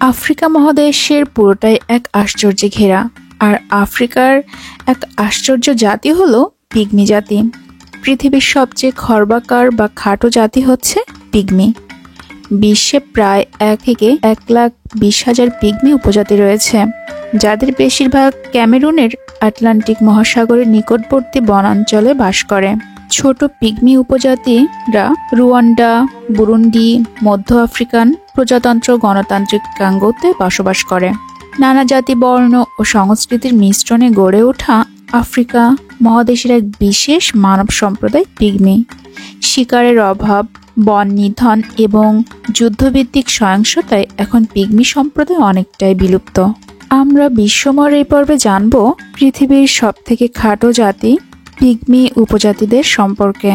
Africa মহাদেশের পুরোটাই এক আশ্চর্যে ঘেরা। আর আফ্রিকার এক আশ্চর্য জাতি হলো পিগমি জাতি। পৃথিবীর সবচেয়ে খর্বাকার বা খাটো জাতি হচ্ছে পিগমি। বিশ্বে প্রায় 1,20,000 পিগমি উপজাতি রয়েছে, যাদের বেশিরভাগ ক্যামেরুনের আটলান্টিক মহাসাগরের নিকটবর্তী বনাঞ্চলে বাস করে। ছোট পিগমি উপজাতিরা রুয়ান্ডা, বুরুন্ডি, মধ্য আফ্রিকান প্রজাতন্ত্র গণতান্ত্রিক কঙ্গোতে বসবাস করে। নানা জাতি, বর্ণ ও সংস্কৃতির মিশ্রণে গড়ে ওঠা আফ্রিকা মহাদেশের এক বিশেষ মানব সম্প্রদায় পিগমি। শিকারের অভাব, বন নিধন এবং যুদ্ধভিত্তিক সহিংসতায় এখন পিগমি সম্প্রদায় অনেকটাই বিলুপ্ত। আমরা বিশ্বময় এই পর্বে জানব পৃথিবীর সবথেকে খাটো জাতি পিগমি উপজাতিদের সম্পর্কে।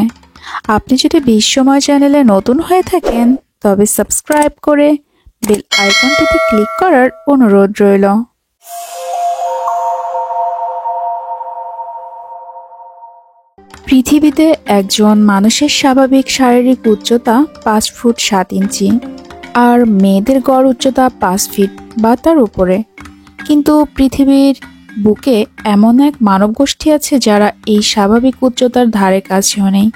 আপনি যদি বিশ্বময় চ্যানেলে নতুন হয়ে থাকেন তবে সাবস্ক্রাইব করে বেল আইকনটিতে ক্লিক করার অনুরোধ রইল। পৃথিবীতে একজন মানুষের স্বাভাবিক শারীরিক উচ্চতা 5 ফুট 7 ইঞ্চি, আর মেয়েদের গড় উচ্চতা 5 ফিট বা তার উপরে। কিন্তু পৃথিবীর বুকে এমন এক মানব গোষ্ঠী আছে যারা এই স্বাভাবিক উচ্চতার ধারে কাছেও নেই।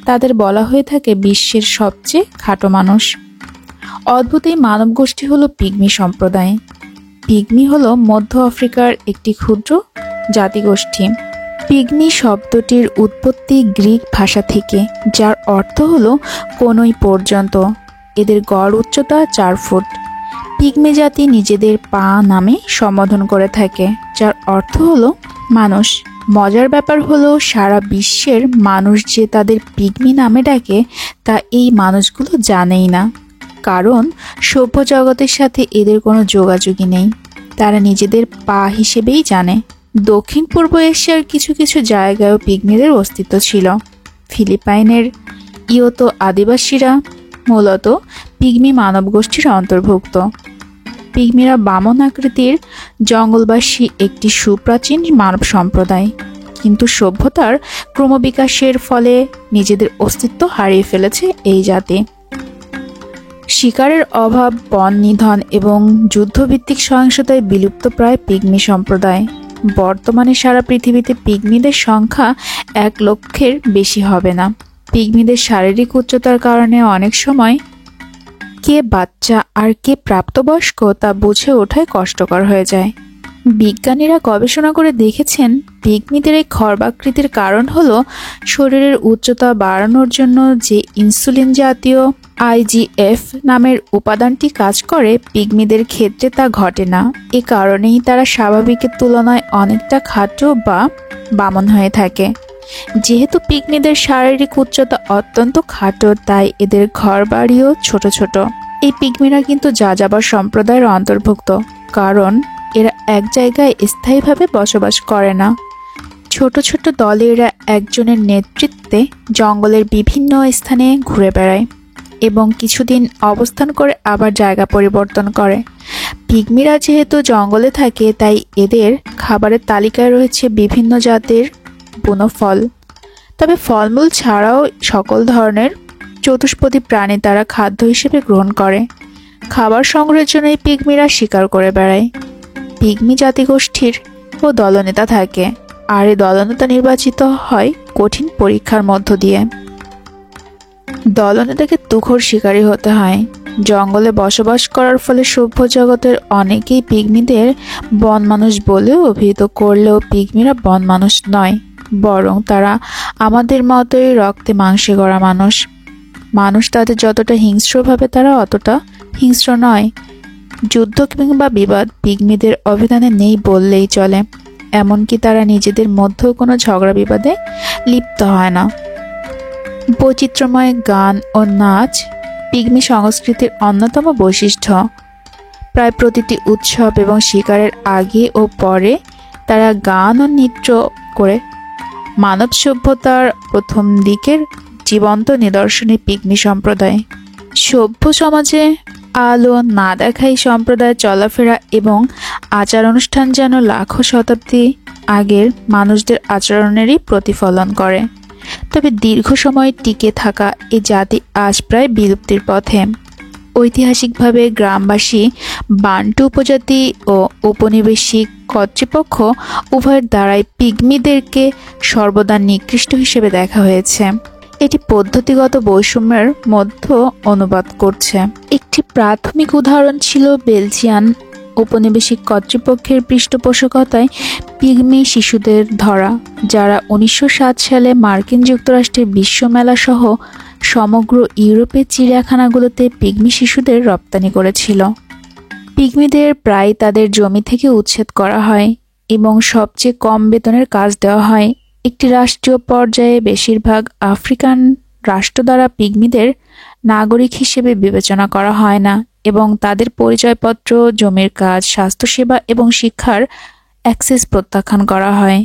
তাদের বলা হয়ে থাকে বিশ্বের সবচেয়ে খাটো মানুষ। অদ্ভুত এই মানব গোষ্ঠী হলো পিগমি সম্প্রদায়। পিগমি হলো মধ্য আফ্রিকার একটি ক্ষুদ্র জাতিগোষ্ঠী। পিগমি শব্দটির উৎপত্তি গ্রিক ভাষা থেকে, যার অর্থ হলো কোনই পর্যন্ত। এদের গড় উচ্চতা 4 ফুট। পিগমি জাতি নিজেদের পা নামে সম্বোধন করে থাকে, যার অর্থ হলো মানুষ। মজার ব্যাপার হলো সারা বিশ্বের মানুষ যে তাদের পিগমি নামে ডাকে তা এই মানুষগুলো জানেই না, কারণ সভ্য জগতের সাথে এদের কোনো যোগাযোগই নেই। তারা নিজেদের পা হিসেবেই জানে। দক্ষিণ পূর্ব এশিয়ার কিছু কিছু জায়গায়ও পিগমিদের অস্তিত্ব ছিল। ফিলিপাইনের ইয়োতো আদিবাসীরা মূলত পিগমি মানব গোষ্ঠীর অন্তর্ভুক্ত। পিগমিরা বামন আকৃতির জঙ্গলবাসী একটি সুপ্রাচীন মানব সম্প্রদায়, কিন্তু সভ্যতার ক্রমবিকাশের ফলে নিজেদের অস্তিত্ব হারিয়ে ফেলেছে এই জাতি। শিকারের অভাব, বন নিধন এবং যুদ্ধভিত্তিক সহিংসতায় বিলুপ্তপ্রায় পিগমি সম্প্রদায়। বর্তমানে সারা পৃথিবীতে পিগমিদের সংখ্যা 1 লক্ষের বেশি হবে না। পিগমিদের শারীরিক উচ্চতার কারণে অনেক সময় কে বাচ্চা আর কে প্রাপ্তবয়স্ক তা বুঝে ওঠাই কষ্টকর হয়ে যায়। বিজ্ঞানীরা গবেষণা করে দেখেছেন পিগমিদের এই খর্বাকৃতির কারণ হলো শরীরের উচ্চতা বাড়ানোর জন্য যে ইনসুলিন জাতীয় IGF নামের উপাদানটি কাজ করে, পিগমিদের ক্ষেত্রে তা ঘটে না। এ কারণেই তারা স্বাভাবিকের তুলনায় অনেকটা খাটো বা বামন হয়ে থাকে। যেহেতু পিগমিদের শারীরিক উচ্চতা অত্যন্ত খাটো, তাই এদের ঘরবাড়িও ছোট ছোট। এই পিগমিরা কিন্তু যাযাবর সম্প্রদায়ের অন্তর্ভুক্ত, কারণ এরা এক জায়গায় স্থায়ীভাবে বসবাস করে না। ছোট ছোট দলে এরা একজনের নেতৃত্বে জঙ্গলের বিভিন্ন স্থানে ঘুরে বেড়ায় এবং কিছুদিন অবস্থান করে আবার জায়গা পরিবর্তন করে। পিগমিরা যেহেতু জঙ্গলে থাকে, তাই এদের খাবারের তালিকায় রয়েছে বিভিন্ন জাতের বুনো ফল। তবে ফলমূল ছাড়াও সকল ধরনের চতুষ্পদী প্রাণী তারা খাদ্য হিসেবে গ্রহণ করে। খাবার সংগ্রহের জন্য এই পিগমিরা শিকার করে বেড়ায়। পিগমি জাতিগোষ্ঠীর ও দলনেতা থাকে, আর এই দলনেতা নির্বাচিত হয় কঠিন পরীক্ষার মধ্য দিয়ে। দলনেতাকে তুখোড় শিকারী হতে হয়। জঙ্গলে বসবাস করার ফলে সভ্য জগতের অনেকেই পিগমিদের বন মানুষ বলে অভিহিত করলেও পিগমিরা বন মানুষ নয়, বরং তারা আমাদের মতোই রক্তে মাংসে গড়া মানুষ। মানুষ তাদের যতটা হিংস্র ভাবে, তারা অতটা হিংস্র নয়। যুদ্ধ কিংবা বিবাদ পিগমিদের অভিধানে নেই বললেই চলে। এমনকি তারা নিজেদের মধ্যেও কোনো ঝগড়া বিবাদে লিপ্ত হয় না। বৈচিত্র্যময় গান ও নাচ পিগমি সংস্কৃতির অন্যতম বৈশিষ্ট্য। প্রায় প্রতিটি উৎসব এবং শিকারের আগে ও পরে তারা গান ও নৃত্য করে। মানব সভ্যতার প্রথম দিকের জীবন্ত নিদর্শনে পিগমি সম্প্রদায়। সভ্য সমাজে আলো না দেখাই সম্প্রদায়ের চলাফেরা এবং আচার অনুষ্ঠান যেন লাখো শতাব্দী আগের মানুষদের আচরণেরই প্রতিফলন করে। তবে দীর্ঘ সময় টিকে থাকা এই জাতি আজ প্রায় বিলুপ্তির পথে। ঐতিহাসিকভাবে গ্রামবাসী, বান্টু উপজাতি ও ঔপনিবেশিক কর্তৃপক্ষ উভয়ের দ্বারাই পিগমিদেরকে সর্বদা নিকৃষ্ট হিসেবে দেখা হয়েছে। এটি পদ্ধতিগত বৈষম্যের মধ্যে অনুবাদ করছে। একটি প্রাথমিক উদাহরণ ছিল বেলজিয়ান ঔপনিবেশিক কর্তৃপক্ষের পৃষ্ঠপোষকতায় পিগমি শিশুদের ধরা, যারা 1907 সালে মার্কিন যুক্তরাষ্ট্রের বিশ্বমেলা সহ সমগ্র ইউরোপের চিড়িয়াখানাগুলোতে পিগমি শিশুদের রপ্তানি করেছিল। পিগমিদের প্রায় তাদের জমি থেকে উচ্ছেদ করা হয় এবং সবচেয়ে কম বেতনের কাজ দেওয়া হয়। একটি রাষ্ট্রীয় পর্যায়ে বেশিরভাগ আফ্রিকান রাষ্ট্র দ্বারা পিগমিদের নাগরিক হিসেবে বিবেচনা করা হয় না এবং তাদের পরিচয়পত্র, জমির কাজ, স্বাস্থ্যসেবা এবং শিক্ষার অ্যাক্সেস প্রত্যাখ্যান করা হয়।